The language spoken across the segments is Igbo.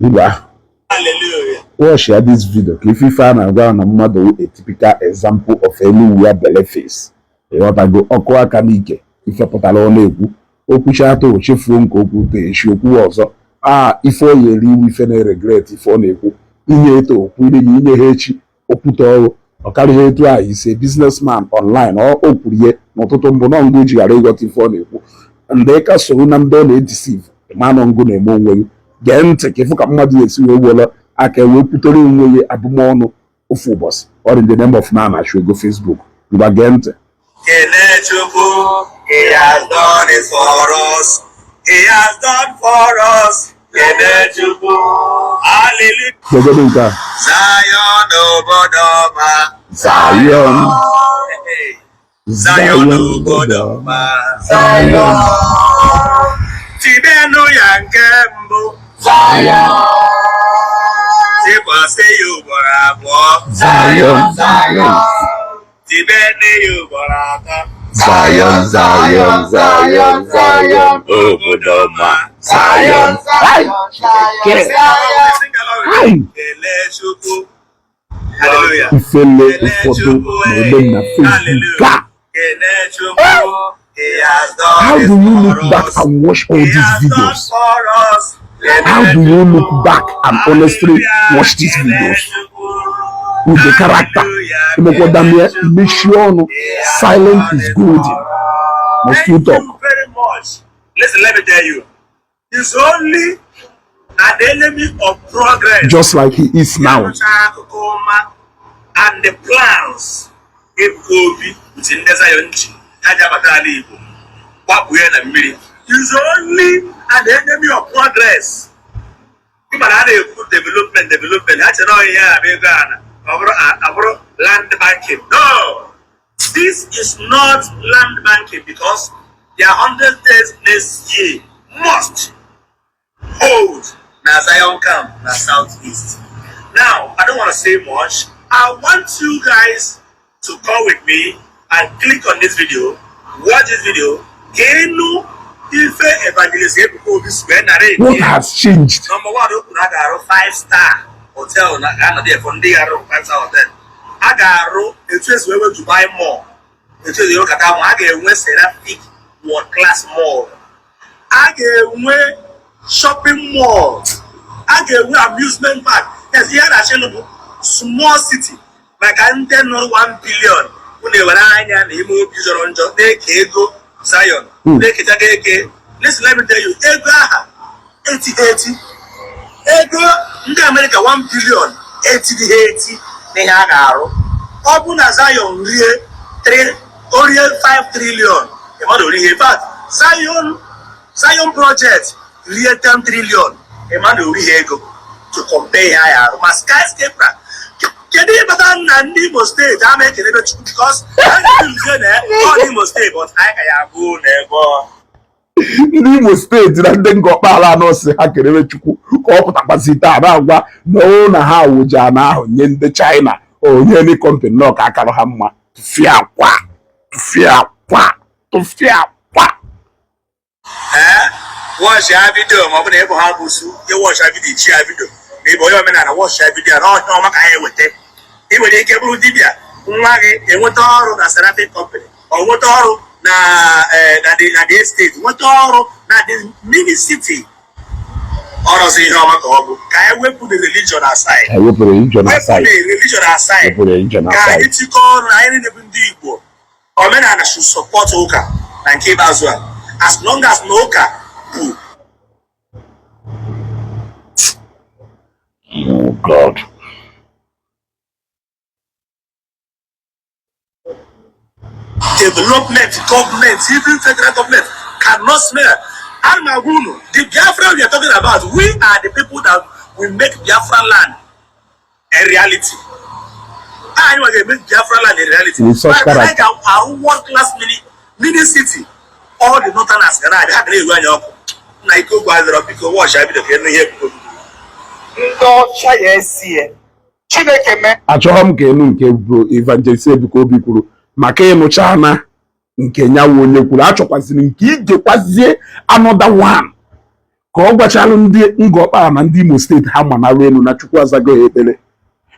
Hallelujah. Watch this video. If you find a typical example of anywhere belly face. What I go okwa kanike. If you put alone egu. Okusha to chefun koku te shoku also. Ifo ye ri if any regret if on egu. Ihe to kwire ihe hechi okuto okari hetu a is a businessman online or okuriye n'ọtụtụ mbụ na ngo ji gara ịghọta ife ọ na-ekwu. Ndị ka soro na ndị ọ na-edeceive ma nọ ngo na-eme onwe gị. Gee ntị ka ịfụ ka mmadụ esi wee were aka wee kwutere onwe ya abụmọnụ ofu ụbọchị or in the name of man na go Facebook. Ngwa gee ntị. Kenechukwu, he has done it for us. He has done for us. Kenechukwu, hallelujah. Zion obodoma. Zion. Zion obodoma. Zion. Tibenu yankembo. Zion. Tikwase yubora abụọ. Zion. Zion. Tibenu yubora atọ. Zion, Zion, Zion, Zion, obodoma. Zion, Zion, Hallelujah. Ifele ifoto n'ebe na Facebook. How do you look back and watch all these videos? How do you look back and honestly watch these videos? With the character. Make sure silence is golden. Must you talk? Thank you very much. Listen, let me tell you. He's only an enemy of progress. Just like he is now. And the plans if Kobe within the Zionchi, he's only an enemy of progress. People are good development. That's land banking. No, this is not land banking because their 100 days next year must hold na Zion camp na southeast. Now, I don't want to say much. I want you guys to come with me and click on this video, watch this video. What has changed? Number one, 5-star hotel. I got interest we went to buy more. Interest you look at that one. I get one Seraphic world class mall. I get one shopping mall. I get one amusement park. Yes, here are small city. Like I tell no 1 billion. When they were and he moved on just they go Zion. Listen, let me tell you, Ego 80. Ego in America 1 billion 80. They had arrow. Open a Zion real 5 trillion. The man only in fact Zion project real 10 trillion. The man only go to compare higher. My skyscraper. Can you better than Imo State? I make it because I Imo State, but I can go never. Imo State na ndị ngọkpala nọọsụ ha kerebe Chukwu ka ọ pụtakwasị taa na-agwa na ha wụja na ahụ nye ndị China onye ni company nọ ka akara ha mma tụfịa kwa. Watch your video, ma ọ bụ na ebe ha bụsu ye watch your video chi ya video ma ebe onye omenala watch your video na ọ maka ha ewete ị nwere ike bụrụ dibịa nwa gị enweta ọrụ na Seraphic company ọ nweta ọrụ na the estate nweta ọrụ na the mini city ọrụzi ihe ọma ka ọ bụ ka anyị wepụ the religion aside ka anyị tikọ ọrụ na anyị na-ebu ndị Igbo omenala should support ụka na nke ikpeazụ a as long as na ụka bụ oh God. Development, government, even federal government cannot smell. Almaguno, the Biafra we are talking about, we are the people that will make Biafra land a reality. I want to make Biafra land a reality. But like our world-class mini city, all the northerners can have a run up. Like go by the people watch every day. Achọghị m ka enu nke bro evangelist Ebuka Obi kwuru maka ịnụcha na nke nyawo onye kwuru achọkwaziri nke igekwazie another one ka ọ gwachalụ ndị Ngọkpala na ndị Imo steeti ha manara elu na Chukwu azago ya ekpere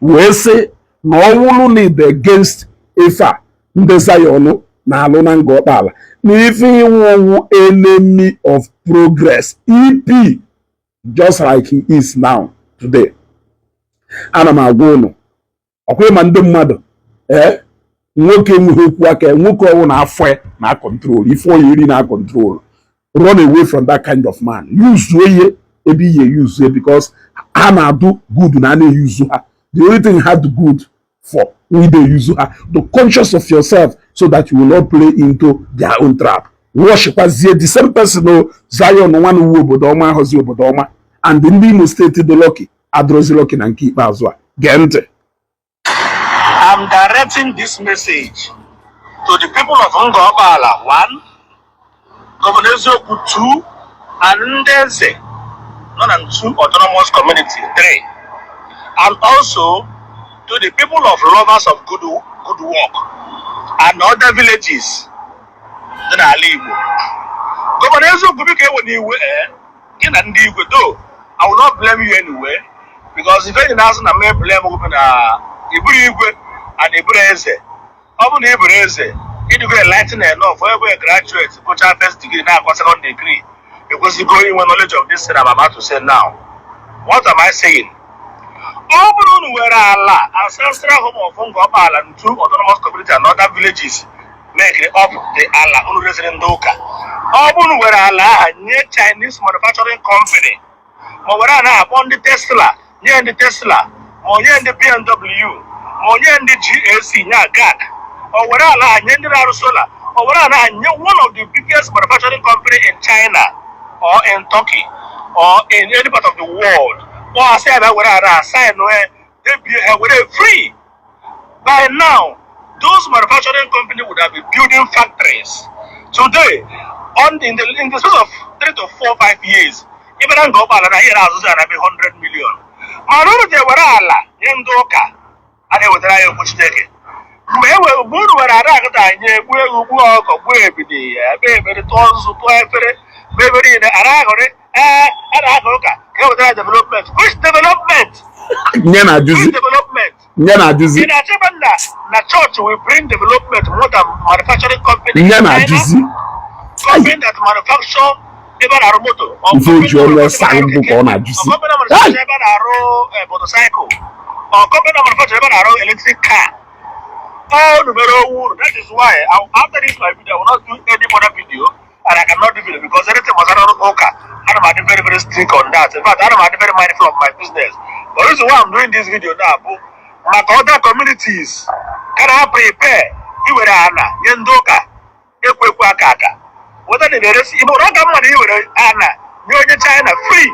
wee sị na ọ wụrụ na ide against ife a ndị Zion na-alụ na Ngọkpala na ife ịnwụ enemy of progress EP just like he is now today. Ana m agwa ụnụ ọkwa ma ndị mmadụ nwoke enweghị okwu aka nwoke ọwụ na afọ ya na control ife oyi iri na control. Run away from that kind of man. Use ihe ebe ihe use because ha na-adụ good na na-use ha. The only thing ha do good for we dey use ha. The conscious of yourself so that you will not play into their own trap. Worshipkwazie the same person o Zion nwanne uwe obodo ọma ahụzi obodo ọma and ndị Imo steeti dị lucky adrozi lucky na nke ikpeazụ a. Gee ntị. I'm directing this message to the people of Ngọkpala, 1, Governor Eziokwu, 2, and Ndeze, not and 2 autonomous community, 3, and also to the people of lovers of good work and other villages in Igbo. Governor Eziokwu became when you were in Igbo, though I will not blame you anyway, because if any person may blame Igbo and Ibreze, often Ibreze, it will be enlightened enough for every graduate, put our first degree now, second degree, because you go in with knowledge of this thing I'm about to say now. What am I saying? Open where Allah, ancestral home of Ngọkpala and 2 autonomous communities and other villages make it up the Allah, resident Doka. Open where Allah, near Chinese manufacturing company, or where Allah upon the Tesla, near the Tesla, or near the BMW. Onye ndị GAC nya GAC or where ala nyende na Solar or where ala one of the biggest manufacturing company in China or in Turkey or in any part of the world or I say that where ala sign where they be free. By now those manufacturing companies would have been building factories. Today in the space of 3 to 4 5 years even Ngọkpala na here as 100 million. Manoro de where ala nyendoka and they would try to push it. Good where I ran, you walk of baby, baby, the tons of baby in the Aragone, and Agoka, development. Which development? Development. In a church will bring development more than manufacturing company. Company that manufacture even our motor. Motorcycle. Or company manufacturer our own electric car. Oh, that is why after this my video, I will not do any other video, and I cannot do video because anything was around Oka. And I'm very, very strict on that. In fact, I'm very mindful of my business. But the reason why I'm doing this video now, my other communities can I prepare? You were Anna, Yendoka, Equaka. What are the rest? You don't have money, you were Anna, you're in China free.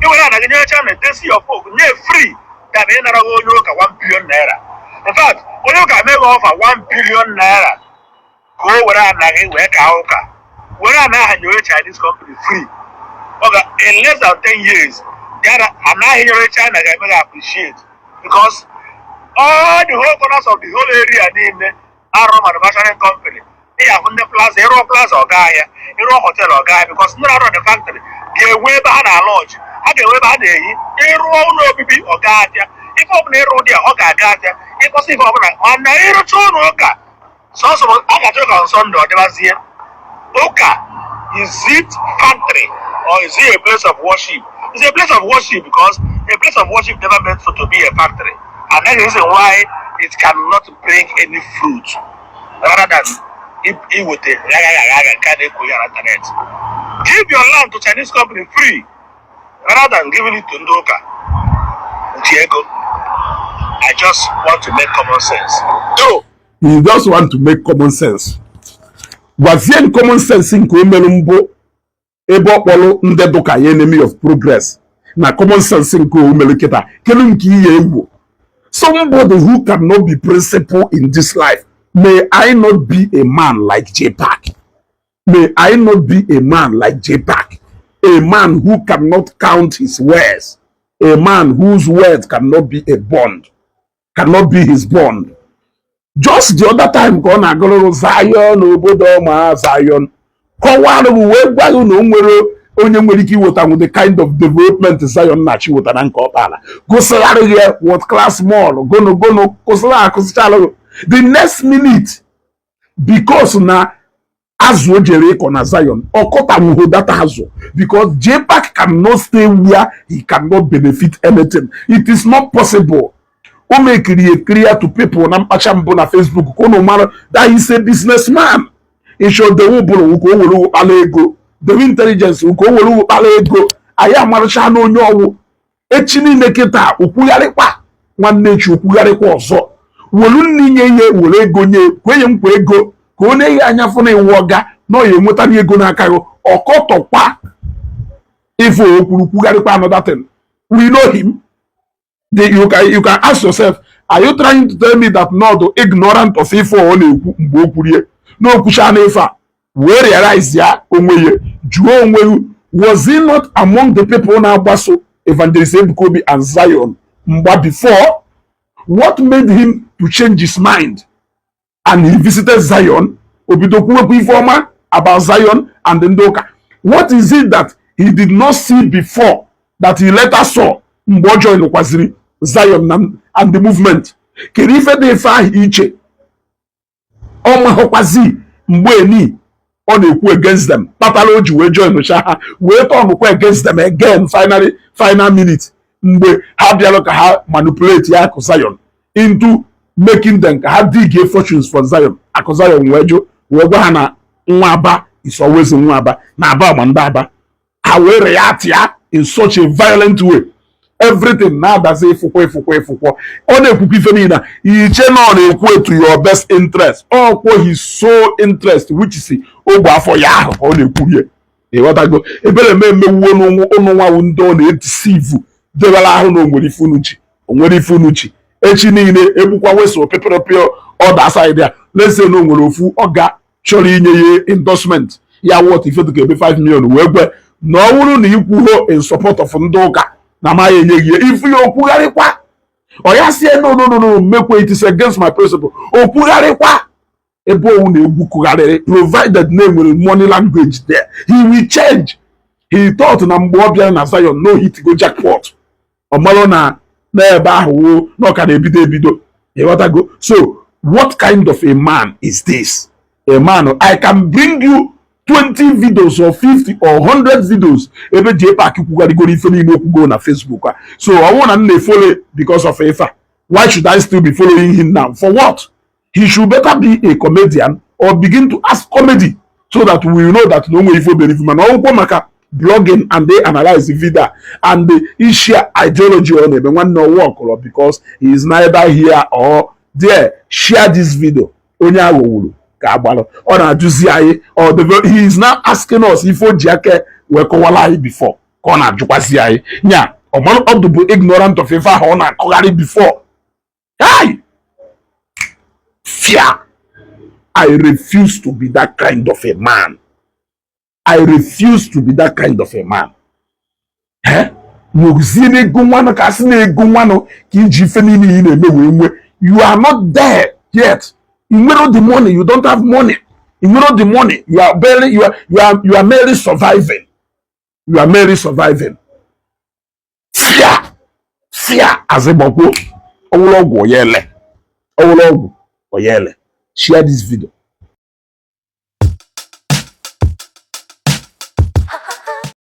You were Anna, you're in China, they see your folk, you're free. That may not go 1 billion naira. In fact, when you can make offer 1 billion naira, go where I'm not where Kaoka. Where I'm not your Chinese company free. Okay, in less than 10 years, I'm not here in China, I may appreciate. Because all the whole corners of the whole area in the Arrow manufacturing company. They have on the Aero Plaza or Gaia, Aero Hotel or Gaia, because not out of the factory. They way behind our lodge. I can wear by day, Aero no baby or Gaia. If I'm Aero there, Oga Gaia, it was if I'm on Aero Chonoka. So, I got to go on Sunday, there was here. Oka, is it factory or is it a place of worship? It's a place of worship because a place of worship never meant for to be a factory. And that's the reason why it cannot bring any fruit. Rather than it would take internet. Give your land to Chinese company free rather than giving it to Ndoka. Diego, I just want to make common sense. No. You just want to make common sense. Wazie common sense nke omelumbo ebe okpolo ndị duka enemy of progress. Na common sense nke omeluketa kelu nke ihe egwu. Somebody who cannot be principled in this life. May I not be a man like Jpac. May I not be a man like Jpac. A man who cannot count his words. A man whose words cannot be a bond. Cannot be his bond. Just the other time, gone a go Zion, Obodo ma Zion. Kọwara wee gwa unu nwere onye nwere ike iweta with the kind of development Zion na-achị weta na nke ọkpala gụsịgharị ya world class mall gono kụsịla akụsịchala the next minute because na azụ o jere ịkọ na Zion ọkọtanwuho data azụ because Jpac cannot stay where he cannot benefit anything. It is not possible. O make it clear to people na mkpacha mbụ na Facebook ka unu mara that he is a businessman. Ishodewu bụrụ ka o were ụkpala ego, the intelligence ka o were ụkpala ego, anyị amaracha na onye ọwụ echi niile kịta okwugharịkwa nwanne echi okwugharịkwa ọzọ wolu nne nye ihe were ego nye kwenye nkwa ego ka ọ na-eyi anya fụ na iwu ọga na ọ ya enweta na ego n'aka gị ọkọtọkwa ife okwuru kwugharịkwa another thing. We know him. You can ask yourself, are you trying to tell me that not ignorant of ife ọ na-ekwu mgbe o kwurie n'okwucha na ife a wee realize ya onwe ya jụọ onwe ya, was he not among the people na-agbaso Evangelist Ebuka Obi and Zion mgba before? What made him to change his mind and he visited Zion obidokwuwekwu ife ọma about Zion and ndị ụka? What is it that he did not see before that he later saw mgbe ọ join Zion and the movement? Kedu ife dị ife ahụ iche ọ mahụkwazi mgbe eni ọ na-ekwu against them kpatara o ji wee join ha wee tọnụkwa against them again final minute mgbe ha bịara ka ha manipulate ya akụ Zion into making them ka ha dig fortunes for Zion. Akụ Zion wee gwa ha na nwa Aba is always nwa Aba na Aba agba ndị Aba. Ha wee react ya in such a violent way. Everything na-adazi ịfụkwa ọ na-ekwukwa ife niile iche na ọ na-ekwu to your best interest ọkwọ his sole interest which is ogbe afọ ya ahụ ka ọ na-ekwurie. Ịghọtago ebere mmewuo ụnụ nwawu ndị ọ na-edisivu debara ahụ na onwere ife unuchi echi niile egbukwa weso peperopio ọda side ya lese na onwere ofu ọga chọrọ inye ya endorsement ya wọt ife dịka ebe 5 million wee gwe na ọ bụrụ na ikwuho in support of ndị ụka na ma enye gị ife ya okwugharịkwa ọ ya sie no mekwe it is against my principle okwugharịkwa ebe owu na-egwu kwugharịrị provided na enwere money language there he will change. He thought na mgbe ọ bịara na Zion no hit go jackpot ọ marụ na n'ebe ahụ na ọ ka na-ebido ịghọtago. So what kind of a man is this? A man, I can bring you 20 videos or 50 or 100 videos ebe Jpac kwugarigoro ife niile okwugo na Facebook. So I want to follow because of Efa. Why should I still be following him now? For what? He should better be a comedian or begin to ask comedy so that we know that no way ifo believe man. Maka blogging and they analyze the video and they share ideology on it. One no work because he is neither here or there. Share this video. Onya wulu. Or he is now asking us if Ojake were Kowalai before. Kona Jupasiai. Yeah, or one of the ignorant of Ifa Hona Kogari before. Hi! Fear. I refuse to be that kind of a man. I refuse to be that kind of a man. Eh? You are not there yet. You know the money, you don't have money. You know the money, you are merely surviving. You are merely surviving. Fear as a boko. Share this video.